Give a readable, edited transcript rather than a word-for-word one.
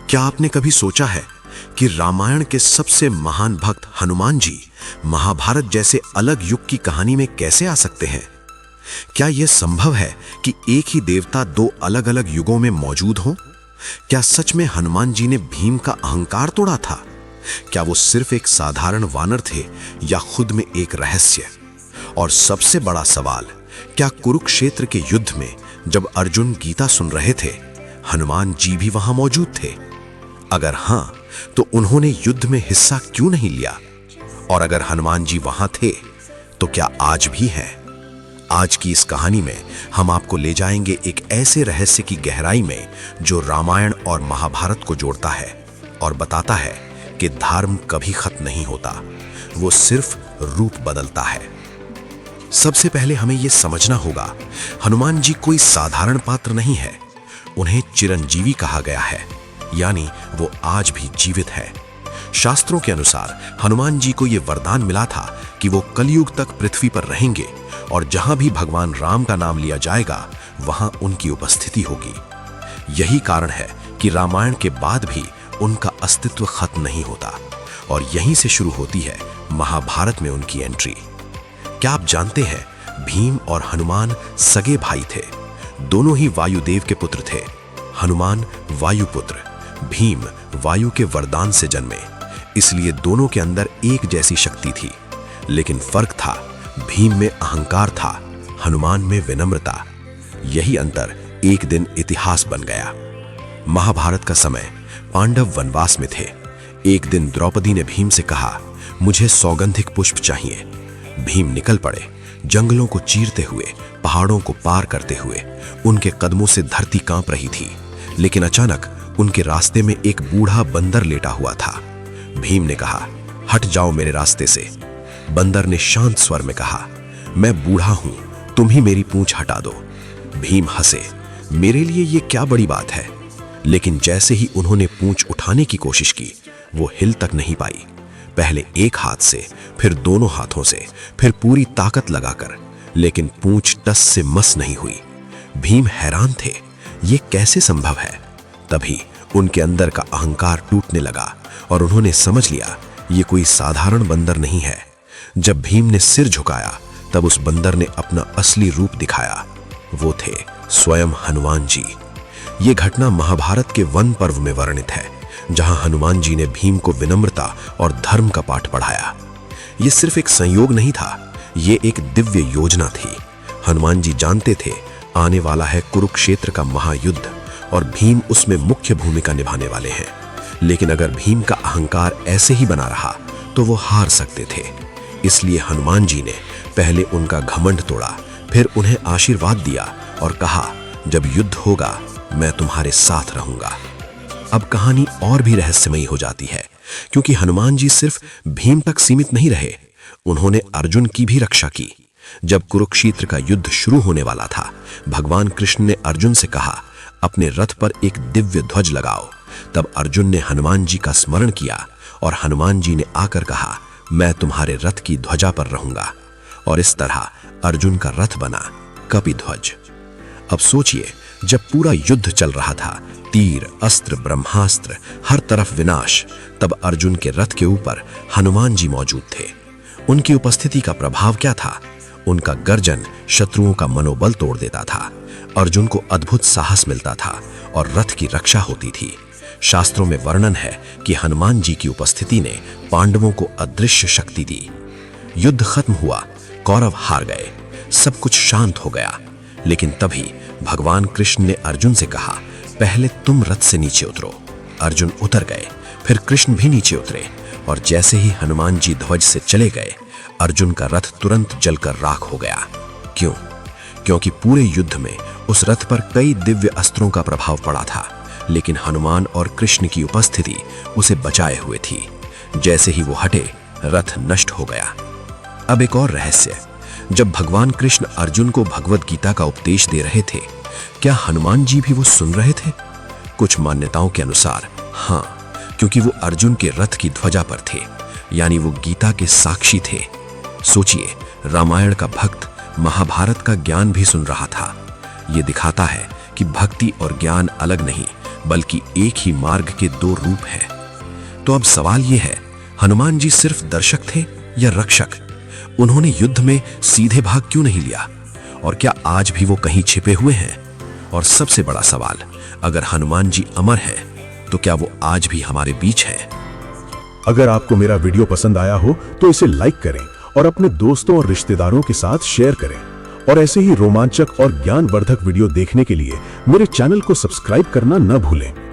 क्या आपने कभी सोचा है कि रामायण के सबसे महान भक्त हनुमान जी महाभारत जैसे अलग युग की कहानी में कैसे आ सकते हैं? क्या यह संभव है कि एक ही देवता दो अलग अलग युगों में मौजूद हों? क्या सच में हनुमान जी ने भीम का अहंकार तोड़ा था? क्या वो सिर्फ एक साधारण वानर थे या खुद में एक रहस्य? और सबसे बड़ा सवाल, क्या कुरुक्षेत्र के युद्ध में जब अर्जुन गीता सुन रहे थे, हनुमान जी भी वहां मौजूद थे? अगर हां, तो उन्होंने युद्ध में हिस्सा क्यों नहीं लिया? और अगर हनुमान जी वहां थे, तो क्या आज भी हैं? आज की इस कहानी में हम आपको ले जाएंगे एक ऐसे रहस्य की गहराई में जो रामायण और महाभारत को जोड़ता है और बताता है कि धर्म कभी खत्म नहीं होता, वो सिर्फ रूप बदलता है। सबसे पहले हमें यह समझना होगा, हनुमान जी कोई साधारण पात्र नहीं है। उन्हें चिरंजीवी कहा गया है, यानी वो आज भी जीवित है। शास्त्रों के अनुसार हनुमान जी को यह वरदान मिला था कि वो कलयुग तक पृथ्वी पर रहेंगे और जहां भी भगवान राम का नाम लिया जाएगा, वहां उनकी उपस्थिति होगी। यही कारण है कि रामायण के बाद भी उनका अस्तित्व खत्म नहीं होता और यहीं से शुरू होती है महाभारत में उनकी एंट्री। क्या आप जानते हैं, भीम और हनुमान सगे भाई थे। दोनों ही वायुदेव के पुत्र थे। हनुमान वायुपुत्र, भीम वायु के वरदान से जन्मे, इसलिए दोनों के अंदर एक जैसी शक्ति थी। लेकिन फर्क था, भीम में अहंकार था, हनुमान में विनम्रता। यही अंतर एक दिन इतिहास बन गया। महाभारत का समय, पांडव वनवास में थे। एक दिन द्रौपदी ने भीम से कहा, मुझे सौगंधिक पुष्प चाहिए। भीम निकल पड़े, जंगलों को चीरते हुए, पहाड़ों को पार करते हुए। उनके कदमों से धरती कांप रही थी। लेकिन अचानक उनके रास्ते में एक बूढ़ा बंदर लेटा हुआ था। भीम ने कहा, हट जाओ मेरे रास्ते से। बंदर ने शांत स्वर में कहा, मैं बूढ़ा हूं, तुम ही मेरी पूंछ हटा दो। भीम हंसे, मेरे लिए ये क्या बड़ी बात है। लेकिन जैसे ही उन्होंने पूंछ उठाने की कोशिश की, वो हिल तक नहीं पाई। पहले एक हाथ से, फिर दोनों हाथों से, फिर पूरी ताकत लगाकर, लेकिन पूंछ टस से मस नहीं हुई। भीम हैरान थे, ये कैसे संभव है। तभी उनके अंदर का अहंकार टूटने लगा और उन्होंने समझ लिया, ये कोई साधारण बंदर नहीं है। जब भीम ने सिर झुकाया, तब उस बंदर ने अपना असली रूप दिखाया। वो थे स्वयं हनुमान जी। ये घटना महाभारत के वन पर्व में वर्णित है, जहां हनुमान जी ने भीम को विनम्रता और धर्म का पाठ पढ़ाया। ये सिर्फ एक संयोग नहीं था, ये एक दिव्य योजना थी। हनुमान जी जानते थे, आने वाला है कुरुक्षेत्र का महायुद्ध और भीम उसमें मुख्य भूमिका निभाने वाले हैं। लेकिन अगर भीम का अहंकार ऐसे ही बना रहा, तो वो हार सकते थे। इसलिए हनुमान जी ने पहले उनका घमंड तोड़ा, फिर उन्हें आशीर्वाद दिया और कहा, जब युद्ध होगा मैं तुम्हारे साथ रहूंगा। अब कहानी और भी रहस्यमयी हो जाती है, क्योंकि हनुमान जी सिर्फ भीम तक सीमित नहीं रहे, उन्होंने अर्जुन की भी रक्षा की। जब कुरुक्षेत्र का युद्ध शुरू होने वाला था, भगवान कृष्ण ने अर्जुन से कहा, अपने रथ पर एक दिव्य ध्वज लगाओ। तब अर्जुन ने हनुमान जी का स्मरण किया और हनुमान जी ने आकर कहा, मैं तुम्हारे रथ की ध्वजा पर रहूंगा। और इस तरह अर्जुन का रथ बना कपिध्वज। अब सोचिए, जब पूरा युद्ध चल रहा था, तीर, अस्त्र, ब्रह्मास्त्र, हर तरफ विनाश, तब अर्जुन के रथ के ऊपर हनुमान जी मौजूद थे। उनकी उपस्थिति का प्रभाव क्या था? उनका गर्जन शत्रुओं का मनोबल तोड़ देता था। अर्जुन को अद्भुत साहस मिलता था और रथ की रक्षा होती थी। शास्त्रों में वर्णन है कि हनुमान जी की उपस्थिति ने पांडवों को अदृश्य शक्ति दी। युद्ध खत्म हुआ, कौरव हार गए, सब कुछ शांत हो गया। लेकिन तभी भगवान कृष्ण ने अर्जुन से कहा, पहले तुम रथ से नीचे उतरो। अर्जुन उतर गए, फिर कृष्ण भी नीचे उतरे और जैसे ही हनुमान जी ध्वज से चले गए, अर्जुन का रथ तुरंत जलकर राख हो गया। क्यों? क्योंकि पूरे युद्ध में उस रथ पर कई दिव्य अस्त्रों का प्रभाव पड़ा था, लेकिन हनुमान और कृष्ण की उपस्थिति उसे बचाए हुए थी। जैसे ही वो हटे, रथ नष्ट हो गया। अब एक और रहस्य, जब भगवान कृष्ण अर्जुन को भगवद गीता का उपदेश दे रहे थे, क्या हनुमान जी भी वो सुन रहे थे? कुछ मान्यताओं के अनुसार हाँ, क्योंकि वो अर्जुन के रथ की ध्वजा पर थे, यानी वो गीता के साक्षी थे। सोचिए, रामायण का भक्त महाभारत का ज्ञान भी सुन रहा था। ये दिखाता है कि भक्ति और ज्ञान अलग नहीं, बल्कि एक ही मार्ग के दो रूप हैं। तो अब सवाल यह है, हनुमान जी सिर्फ दर्शक थे या रक्षक? उन्होंने युद्ध में सीधे भाग क्यों नहीं लिया? और क्या आज भी वो कहीं छिपे हुए हैं? और सबसे बड़ा सवाल, अगर हनुमान जी अमर हैं, तो क्या वो आज भी हमारे बीच हैं? अगर आपको मेरा वीडियो पसंद आया हो तो इसे लाइक करें और अपने दोस्तों और रिश्तेदारों के साथ शेयर करें। और ऐसे ही रोमांचक और ज्ञानवर्धक वीडियो देखने के लिए मेरे चैनल को सब्सक्राइब करना न भूलें।